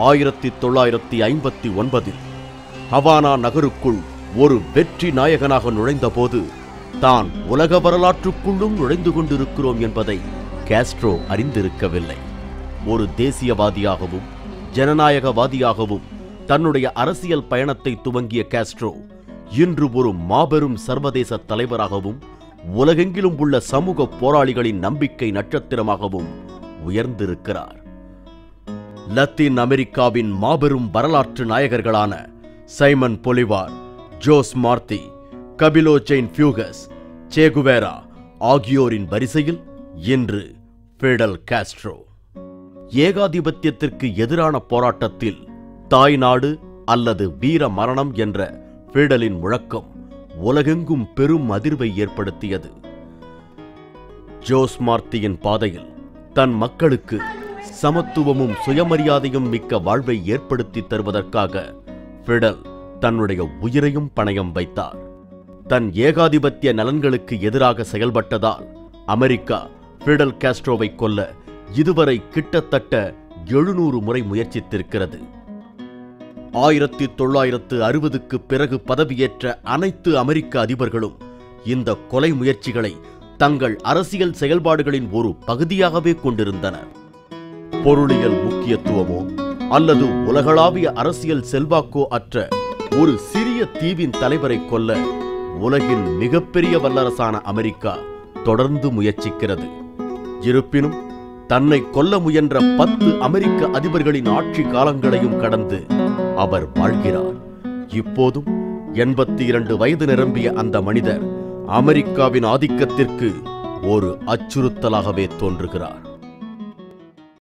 1959 Havana நகருக்குள் ஒரு வெற்றி நாயகனாக நுழைந்தபோது தான் உலக வரலாற்றுக்குள்ளும் நுழைந்து கொண்டிருக்கிறோம் என்பதை காஸ்ட்ரோ அறிந்திருக்கவில்லை. ஒரு தேசியவாதியாகவும் ஜனநாயகவாதியாகவும் தன்னுடைய அரசியல் பயணத்தை துவங்கிய காஸ்ட்ரோ இன்று ஒரு மாபெரும் சர்வதேச தலைவராகவும் உலகெங்கிலும் உள்ள சமூக போராளிகளின் நம்பிக்கை நட்சத்திரமாகவும் உயர்ந்திருக்கிறார். லத்தீன் அமெரிக்காவின் மாபெரும் வரலாற்று நாயகர்களான Simon boulevard, Jose Marthi, கபிலோ chain ஃபியூகஸ், சே குவேரா ஆகியோரின் வரிசையில் இன்று ஃபிடெல் காஸ்ட்ரோ. ஏகாதிபத்தியத்திற்கு எதிரான போராட்டத்தில் தாய்நாடு அல்லது வீர மரணம் என்ற ஃபிடெலின் முழக்கம் உலகெங்கும் பெரும் அதிர்வை ஏற்படுத்தியது. ஜோஸ் மார்த்தியின் பாதையில் தன் மக்களுக்கு சமத்துவமும் சுயமரியாதையும் மிக்க வாழ்வை ஏற்படுத்தி தருவதற்காக ஃபிடெல் தன்னுடைய உயிரையும் பணயம் வைத்தார். தன் ஏகாதிபத்திய நலன்களுக்கு எதிராக செயல்பட்டதால் அமெரிக்கா ஃபிடெல் காஸ்ட்ரோவை கொல்ல இதுவரை கிட்டத்தட்ட 700 முறை முயற்சித்திருக்கிறது. 1960க்கு பிறகு பதவியேற்ற அனைத்து அமெரிக்க அதிபர்களும் இந்த கொலை முயற்சிகளை தங்கள் அரசியல் செயல்பாடுகளின் ஒரு பகுதியாகவே கொண்டிருந்தனர். பொருளியல் முக்கியத்துவமோ அல்லது உலகளாவிய அரசியல் செல்வாக்கோ அற்ற ஒரு சிறிய தீவின் தலைவரை கொல்ல உலகின் மிகப்பெரிய வல்லரசான அமெரிக்கா தொடர்ந்து முயற்சிக்கிறது. இருப்பினும் தன்னை கொல்ல முயன்ற 10 அமெரிக்க அதிபர்களின் ஆட்சி காலங்களையும் கடந்து அவர் வாழ்கிறார். இப்போதும் 82 வயது நிரம்பிய அந்த மனிதர் அமெரிக்காவின் ஆதிக்கத்திற்கு ஒரு அச்சுறுத்தலாகவே தோன்றுகிறார்.